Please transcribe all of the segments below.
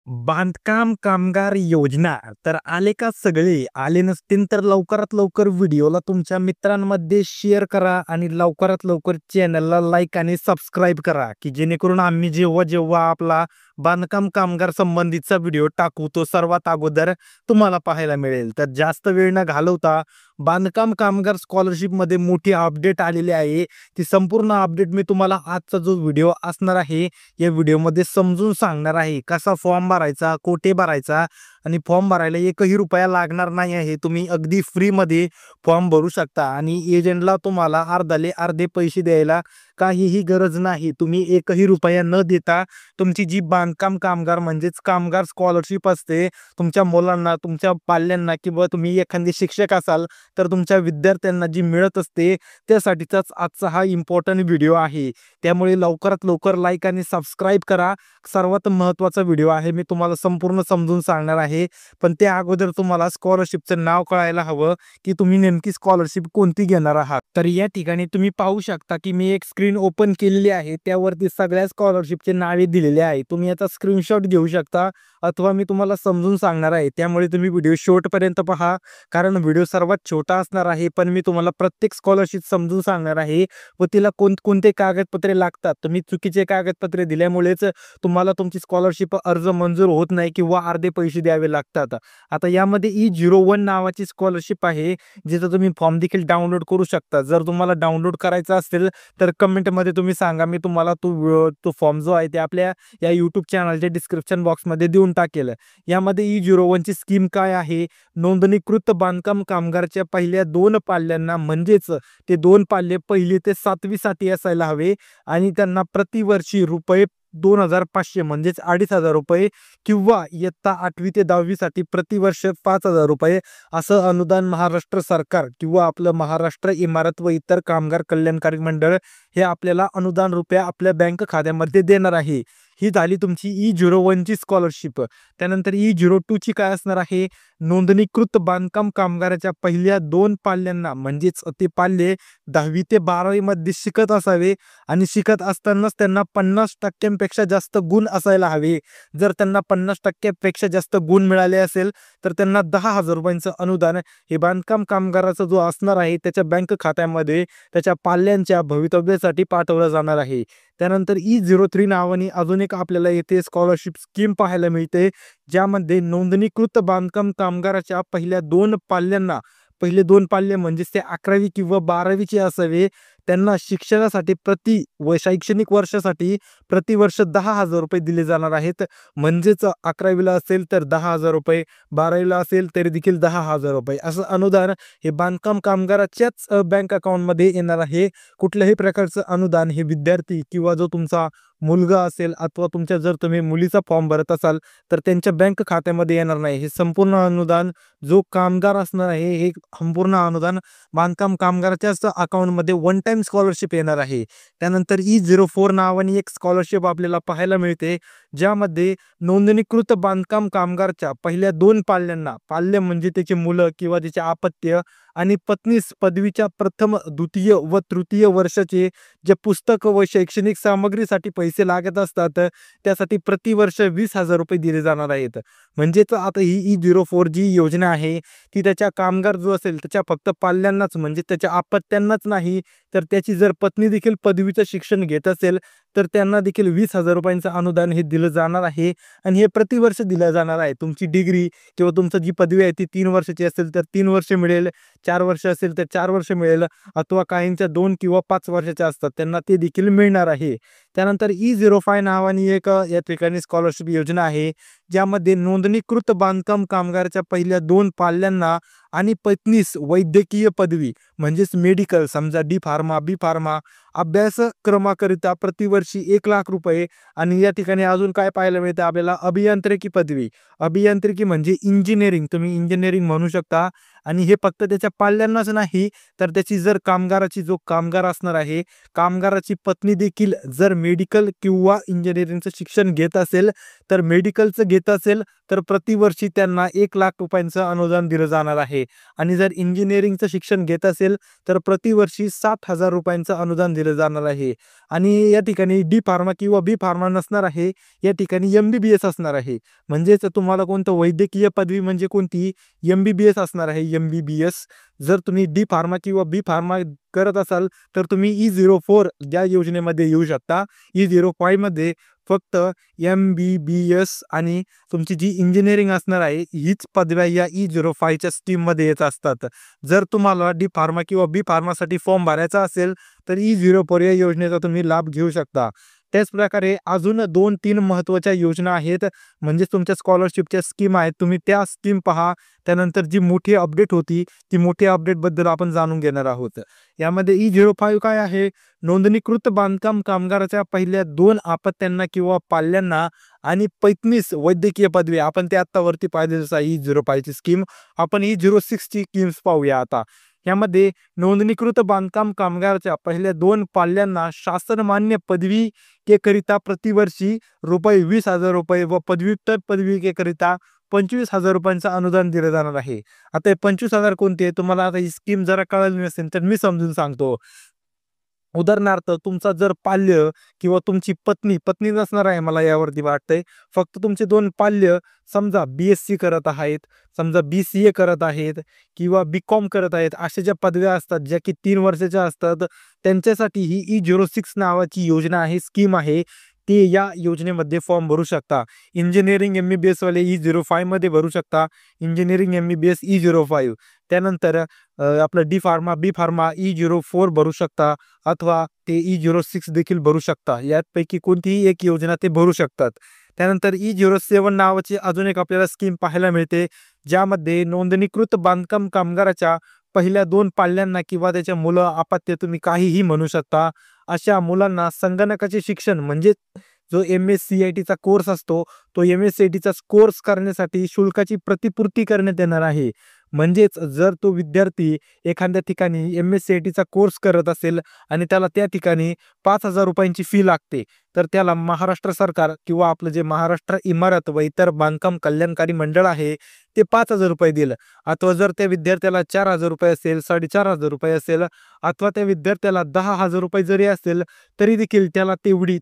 बांधकाम कामगार योजना तर आले का सगळे? आले नसतील तर लवकरात लवकर व्हिडिओला तुमच्या मित्रांमध्ये शेअर करा आणि लवकरात लवकर चॅनलला लाईक आणि सबस्क्राईब करा, की जेणेकरून आम्ही जेव्हा आपला बांधकाम कामगार संबंधीचा व्हिडिओ टाकू तो सर्वात अगोदर तुम्हाला पाहायला मिळेल. तर जास्त वेळ न घालवता बांधकाम कामगार स्कॉलरशिपमध्ये मोठी अपडेट आलेली आहे. ती संपूर्ण अपडेट मी तुम्हाला आजचा जो व्हिडिओ असणार आहे या व्हिडिओमध्ये समजून सांगणार आहे. कसा फॉर्म भरायचा, कोठे भरायचा आणि फॉर्म भरायला एकही रुपया लागणार नाही आहे. तुम्ही अगदी फ्रीमध्ये फॉर्म भरू शकता आणि एजंटला तुम्हाला अर्धाले अर्धे पैसे द्यायला काहीही गरज नाही. तुम्ही एकही रुपया न देता तुमची जी बांधकाम कामगार म्हणजेच कामगार स्कॉलरशिप असते, तुमच्या मुलांना, तुमच्या पाल्यांना किंवा तुम्ही एखादे शिक्षक असाल तर तुमच्या विद्यार्थ्यांना जी मिळत असते त्यासाठीचाच आजचा हा इम्पॉर्टंट व्हिडिओ आहे. त्यामुळे लवकरात लवकर लाईक आणि सबस्क्राईब करा. सर्वात महत्त्वाचा व्हिडिओ आहे. मी तुम्हाला संपूर्ण समजून सांगणार आहे. पण त्या अगोदर तुम्हाला स्कॉलरशिपचं नाव कळायला हवं, की तुम्ही नेमकी स्कॉलरशिप कोणती घेणार आहात. तर या ठिकाणी तुम्ही पाहू शकता, की मी एक स्क्रीन ओपन केलेली आहे. त्यावरती सगळ्या स्कॉलरशिपचे नावे दिलेले आहे. तुम्ही याचा स्क्रीनशॉट घेऊ शकता अथवा मी तुम्हाला समजून सांगणार आहे. त्यामुळे तुम्ही व्हिडिओ शेवटपर्यंत पहा, कारण व्हिडिओ सर्वात छोटा असणार आहे. पण मी तुम्हाला प्रत्येक स्कॉलरशिप समजून सांगणार आहे व तिला कोणकोणते कागदपत्रे लागतात. तुम्ही चुकीचे कागदपत्रे दिल्यामुळेच तुम्हाला तुमची स्कॉलरशिप अर्ज मंजूर होत नाही किंवा अर्धे पैसे द्यावे लागतात. आता यामध्ये E01 नावाची स्कॉलरशिप आहे, जिथं तुम्ही फॉर्म देखील डाउनलोड करू शकता. जर तुम्हाला डाउनलोड करायचा असेल तर कमेंटमध्ये तुम्ही सांगा. मी तुम्हाला तो फॉर्म जो आहे ते आपल्या या यूट्यूब चॅनलच्या डिस्क्रिप्शन बॉक्समध्ये देऊन टाकेल. यामध्ये E01 ची स्कीम काय आहे? नोंदणीकृत बांधकाम कामगारच्या पहिल्या 2 पाल्यांना म्हणजेच ते 2 पाल्य 1ली ते 7वी साठी असायला हवे आणि त्यांना प्रतिवर्षी रुपये 2,500 म्हणजेच ₹2,500 किंवा इयत्ता 8वी ते 10वी साठी प्रतिवर्ष ₹5,000 असं अनुदान महाराष्ट्र सरकार किंवा आपलं महाराष्ट्र इमारत व इतर कामगार कल्याणकारी मंडळ हे आपल्याला अनुदान रुपये आपल्या बँक खात्यामध्ये देणार आहे. ही झाली तुमची E01 ची स्कॉलरशिप. त्यानंतर E02 ची काय असणार आहे? नोंदणीकृत बांधकाम कामगाराच्या पहिल्या 2 पाल्यांना म्हणजेच ते पाल्य 10वी ते 12वी मध्ये शिकत असावे आणि शिकत असतानाच त्यांना 50% पेक्षा जास्त गुण असायला हवे. जर त्यांना 50% पेक्षा जास्त गुण मिळाले असेल तर त्यांना ₹10,000 अनुदान हे बांधकाम कामगाराचा जो असणार आहे त्याच्या बँक खात्यामध्ये त्याच्या पाल्यांच्या भवितव्यासाठी पाठवलं जाणार आहे. त्यानंतर E03 नावाने अजून एक आपल्याला येथे स्कॉलरशिप स्कीम पाहायला मिळते, ज्यामध्ये नोंदणीकृत बांधकाम कामगाराच्या पहिल्या 2 पाल्यांना पहिले 2 पाल्य म्हणजेच ते 11वी किंवा 12वीचे असावे. त्यांना शिक्षणासाठी शैक्षणिक वर्षासाठी प्रतिवर्ष ₹10,000 दिले जाणार आहेत. म्हणजेच 11वीला असेल तर ₹10,000, 12वीला असेल तरी देखील ₹10,000 असं अनुदान हे बांधकाम कामगाराच्याच बँक अकाउंटमध्ये येणार आहे. कुठल्याही प्रकारचं अनुदान हे विद्यार्थी किंवा जो तुमचा मुलगा असेल अथवा तुमच्या जर तुम्ही मुलीचा फॉर्म भरत असाल तर त्यांच्या बँक खात्यामध्ये येणार नाही. हे संपूर्ण अनुदान जो कामगार असणार आहे हे संपूर्ण अनुदान बांधकाम कामगाराच्याच अकाउंटमध्ये वन टाइम स्कॉलरशिप येणार आहे. त्यानंतर E04 नावाने एक स्कॉलरशिप आपल्याला पाहायला मिळते, ज्यामध्ये नोंदणीकृत बांधकाम कामगारच्या पहिल्या 2 पाल्यांना, पाल्य म्हणजे त्याची मुलं किंवा त्याचे अपत्य आणि पत्नीस पदवीच्या प्रथम, द्वितीय व तृतीय वर्षाचे जे पुस्तक व शैक्षणिक सामग्रीसाठी पैसे लागत असतात त्यासाठी प्रतिवर्ष ₹20,000 दिले जाणार आहेत. म्हणजेच आता ही E04 जी योजना आहे ती त्याच्या कामगार जो असेल त्याच्या फक्त पाल्यांनाच म्हणजे त्याच्या अपत्यांनाच नाही, तर त्याची जर पत्नी देखील पदवीचं शिक्षण घेत असेल तर त्यांना देखील ₹20,000 अनुदान हे दिलं जाणार आहे आणि हे प्रतिवर्ष दिलं जाणार आहे. तुमची डिग्री किंवा तुमची जी पदवी आहे ती 3 वर्षाची असेल तर 3 वर्ष मिळेल, 4 वर्ष असेल तर 4 वर्ष मिळेल अथवा काहींच्या 2 किंवा 5 वर्षाच्या असतात त्यांना ते देखील मिळणार आहे. त्यानंतर E05 नावाने एक या ठिकाणी स्कॉलरशिप योजना आहे, ज्यामध्ये नोंदणीकृत बांधकाम कामगाराच्या पहिल्या 2 पाल्यांना आणि पत्नीस वैद्यकीय पदवी म्हणजेच मेडिकल समजा डी फार्मा, बी फार्मा अभ्यासक्रमाकरिता प्रतिवर्षी ₹1,00,000 आणि या ठिकाणी अजून काय पाहायला मिळतं आपल्याला? अभियांत्रिकी पदवी. अभियांत्रिकी म्हणजे इंजिनिअरिंग, तुम्ही इंजिनिअरिंग म्हणू शकता आणि हे फक्त त्याच्या पाल्यांनाच नाही तर त्याची जर कामगाराची जो कामगार असणार आहे, कामगाराची पत्नी देखील जर मेडिकल किंवा इंजिनिअरिंगचं शिक्षण घेत असेल तर मेडिकलचं घेत असेल तर प्रतिवर्षी त्यांना 1,00,000 रुपयांचं अनुदान दिलं जाणार आहे. आणि जर इंजिनिअरिंगचं शिक्षण घेत असेल तर प्रतिवर्षी 7,000 रुपयांचं अनुदान दिलं जाणार आहे. आणि या ठिकाणी डी फार्मा किंवा बी फार्मा नसणार आहे. या ठिकाणी एम-बी-बी-एस असणार आहे. म्हणजेच तुम्हाला कोणतं वैद्यकीय पदवी म्हणजे कोणती एम-बी-बी-एस असणार आहे. एम-बी-बी-एस जर तुम्ही डी फार्मा किंवा बी फार्मा करत असाल तर तुम्ही E04 या योजनेमध्ये येऊ शकता. E05 मध्ये फक्त एम-बी-बी-एस आणि तुमची जी इंजिनिअरिंग असणार आहे हीच पदव्या या E05 च्या स्कीममध्ये येत असतात. जर तुम्हाला डी फार्मा किंवा बी फार्मासाठी फॉर्म भरायचा असेल तर E04 या योजनेचा तुम्ही लाभ घेऊ शकता. त्याच प्रकारे अजून 2-3 महत्त्वाच्या योजना आहेत. म्हणजेच तुमच्या स्कॉलरशिपच्या स्कीम आहेत. तुम्ही त्या स्कीम पहा. त्यानंतर जी मोठी अपडेट होती, ती मोठी अपडेटबद्दल आपण जाणून घेणार आहोत. यामध्ये E05 काय आहे? नोंदणीकृत बांधकाम कामगाराच्या पहिल्या 2 अपत्यांना किंवा पाल्यांना आणि 35 वैद्यकीय पदवी आपण ते आता वरती पाहिलेलंच आहे E05 ची स्कीम. आपण E06 ची स्कीम्स पाहूया आता. यामध्ये नोंदणीकृत बांधकाम कामगाराच्या पहिल्या 2 पाल्यांना शासनमान्य पदविकेकरिता प्रतिवर्षी ₹20,000 व पदव्युत्तर पदविकेकरिता ₹25,000 अनुदान दिलं जाणार आहे. आता हे 25,000 कोणते आहे? तुम्हाला आता ही स्कीम जरा कळली नसेल तर मी समजून सांगतो. उदाहरणार्थ तुमचा जर पाल्य किंवा तुमची पत्नी नसणार आहे मला यावरती वाटतंय. फक्त तुमचे 2 पाल्य समजा बी-एस-सी करत आहेत, समजा बी-सी-ए करत आहेत किंवा बी-कॉम करत आहेत. अशा ज्या पदव्या असतात ज्या की 3 वर्षाच्या असतात त्यांच्यासाठी ही E06 नावाची योजना आहे, स्कीम आहे. ते या योजनेमध्ये फॉर्म भरू शकता. इंजिनिअरिंग एम-बी-बी-एस वाले E05 मध्ये भरू शकता. इंजिनिअरिंग एम-बी-बी-एस E05 त्यानंतर आपलं डी फार्मा, बी फार्मा E04 भरू शकता अथवा ते E06 देखील भरू शकता. यापैकी कोणतीही एक योजना ते भरू शकतात. त्यानंतर E07 नावाची अजून एक आपल्याला स्कीम पाहायला मिळते, ज्यामध्ये नोंदणीकृत बांधकाम कामगाराच्या पहिल्या 2 पाल्यांना किंवा त्याच्या मुलं, अपत्य तुम्ही काहीही म्हणू शकता. अशा मुलांना संगणकाचे शिक्षण म्हणजे जो एम-एस-सी-आय-टीचा कोर्स असतो, तो एम-एस-सी-आय-टीचा कोर्स करण्यासाठी शुल्काची प्रतिपूर्ती करण्यात येणार आहे. म्हणजेच जर तो विद्यार्थी एखाद्या ठिकाणी एम-एस-सी-आय-टीचा कोर्स करत असेल आणि त्याला त्या ठिकाणी ₹5,000 फी लागते, तर त्याला महाराष्ट्र सरकार किंवा आपलं जे महाराष्ट्र इमारत व इतर बांधकाम कल्याणकारी मंडळ आहे ते ₹5,000 देईल. अथवा जर त्या विद्यार्थ्याला ₹4,000 असेल, ₹4,500 असेल अथवा त्या विद्यार्थ्याला ₹10,000 जरी असेल तरी देखील त्याला तेवढी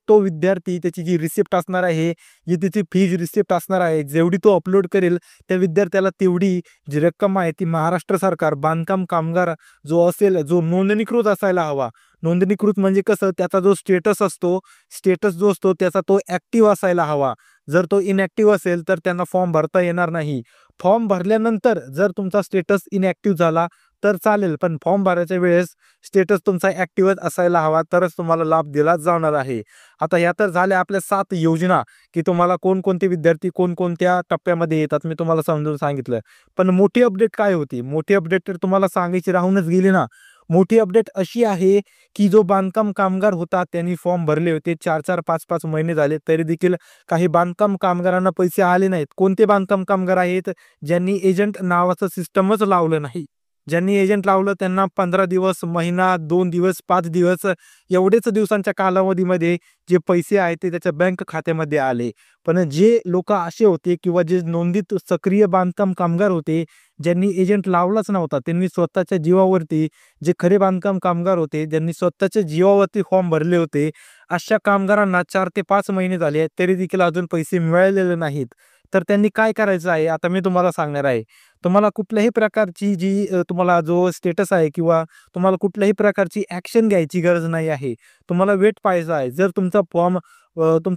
तो विद्यार्थी त्याची जी रिसिप्ट असणार आहे, जी त्याची फीज रिसिप्ट असणार आहे, जेवढी तो अपलोड करेल त्या विद्यार्थ्याला तेवढी जी रक्कम आहे ती महाराष्ट्र सरकार बांधकाम कामगार जो असेल, जो नोंदणीकृत असायला हवा. नोंदणीकृत म्हणजे कसं? त्याचा जो स्टेटस जो असतो त्याचा तो ॲक्टिव्ह असायला हवा. जर तो इनॅक्टिव्ह असेल तर त्यांना फॉर्म भरता येणार नाही. फॉर्म भरल्यानंतर जर तुमचा स्टेटस इनॅक्टिव्ह झाला तर चालेल, पण फॉर्म भरायच्या वेळेस स्टेटस तुमचा ॲक्टिव्हच असायला हवा, तरच तुम्हाला लाभ दिला जाणार आहे. आता ह्या तर झाल्या आपल्या 7 योजना, की तुम्हाला कोणकोणते विद्यार्थी कोणकोणत्या टप्प्यामध्ये येतात मी तुम्हाला समजून सांगितलं. पण मोठी अपडेट काय होती? मोठी अपडेट तर तुम्हाला सांगायची राहूनच गेली ना. मोठी अपडेट अशी आहे, की जो बांधकाम कामगार होता त्यांनी फॉर्म भरले होते. 4-4, 5-5 महिने झाले तरी देखील काही बांधकाम कामगारांना पैसे आले नाहीत. कोणते बांधकाम कामगार आहेत? ज्यांनी एजंट नावाचं सिस्टमच लावलं नाही. ज्यांनी एजंट लावलं त्यांना 15 दिवस, महिना, 2 दिवस, 5 दिवस एवढेच दिवसांच्या कालावधीमध्ये जे पैसे आहेत ते त्याच्या बँक खात्यामध्ये आले. पण जे लोक असे होते किंवा जे नोंदित सक्रिय बांधकाम कामगार होते, ज्यांनी एजंट लावलाच नव्हता, त्यांनी स्वतःच्या जीवावरती, जे खरे बांधकाम कामगार होते ज्यांनी स्वतःच्या जीवावरती फॉर्म भरले होते, अशा कामगारांना 4 ते 5 महिने झाले तरी देखील अजून पैसे मिळालेले नाहीत. तर त्यांनी काय करायचं आहे आता मी तुम्हाला सांगणार आहे. तुम्हाला कुठल्याही प्रकारची तुम्हाला जो स्टेटस आहे किंवा तुम्हाला कुठल्याही प्रकारची ॲक्शन घ्यायची गरज नाही आहे. तुम्हाला वेट पाहायचा आहे. जर तुमचा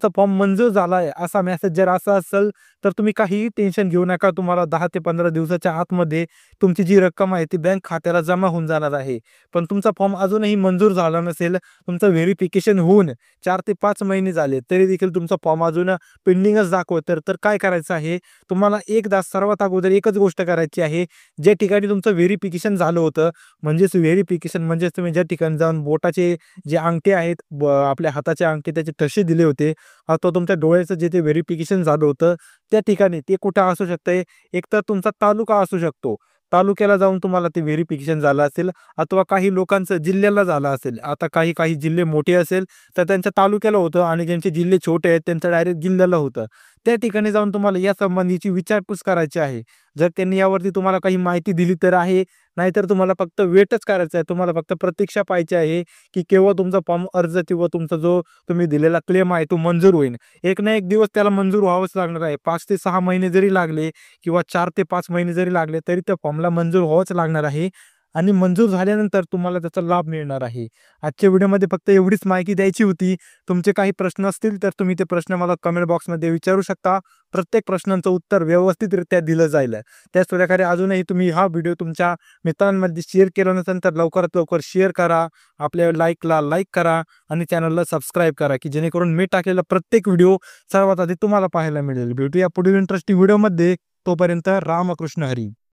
फॉर्म मंजूर झाला आहे असा मेसेज जर असा असेल तर तुम्ही काहीही टेन्शन घेऊ नका. तुम्हाला 10 ते 15 दिवसाच्या आतमध्ये तुमची जी रक्कम आहे ती बँक खात्याला जमा होऊन जाणार आहे. पण तुमचा फॉर्म अजूनही मंजूर झाला नसेल, तुमचं व्हेरिफिकेशन होऊन 4 ते 5 महिने झाले तरी देखील तुमचा फॉर्म अजून पेंडिंगच दाखवत तर काय करायचं आहे? तुम्हाला एकदा सर्वात अगोदर एकच गोष्ट करायची आहे. ज्या ठिकाणी तुमचं व्हेरिफिकेशन झालं होतं, म्हणजेच तुम्ही ज्या ठिकाणी जाऊन बोटाचे जे अंगठे आहेत, आपल्या हाताचे अंगठे त्याचे ठसे दिले होते अथवा तुमच्या डोळ्याचं जे ते व्हेरिफिकेशन झालं होतं त्या ठिकाणी, ते कुठं असू शकतंय? एकतर तुमचा तालुका असू शकतो. तालुक्याला जाऊन तुम्हाला ते व्हेरिफिकेशन झालं असेल अथवा काही लोकांचं जिल्ह्याला झालं असेल. आता काही जिल्हे मोठे असेल तर त्यांच्या तालुक्याला होतं आणि ज्यांचे जिल्हे छोटे आहेत त्यांचं डायरेक्ट जिल्ह्याला होतं. त्या ठिकाणी जाऊन तुम्हाला या संबंधीची विचारपूस करायची आहे. जर त्यांनी यावरती तुम्हाला काही माहिती दिली तर आहे, नाहीतर तुम्हाला फक्त वेटच करायचं आहे. तुम्हाला फक्त प्रतीक्षा पाहायची आहे, की केव्हा तुमचा फॉर्म अर्ज किंवा तुमचा जो तुम्ही दिलेला क्लेम आहे तो मंजूर होईल. एक ना एक दिवस त्याला मंजूर व्हावंच लागणार आहे. 5 ते 6 महिने जरी लागले किंवा 4 ते 5 महिने जरी लागले तरी त्या फॉर्मला मंजूर व्हावंच लागणार आहे आणि मंजूर झाल्यानंतर तुम्हाला त्याचा लाभ मिळणार आहे. आजच्या व्हिडिओमध्ये फक्त एवढीच माहिती द्यायची होती. तुमचे काही प्रश्न असतील तर तुम्ही ते प्रश्न मला कमेंट बॉक्समध्ये विचारू शकता. प्रत्येक प्रश्नांचं उत्तर व्यवस्थितरित्या दिलं जाईल. त्याच प्रकारे अजूनही तुम्ही हा व्हिडिओ तुमच्या मित्रांमध्ये शेअर केला नसेल तर लवकरात लवकर शेअर करा. आपल्या लाईकला लाईक करा आणि चॅनलला सबस्क्राईब करा, की जेणेकरून मी टाकलेला प्रत्येक व्हिडिओ सर्वात आधी तुम्हाला पाहायला मिळेल. भेटूया पुढील इंटरेस्टिंग व्हिडिओमध्ये. तोपर्यंत रामकृष्ण हरी.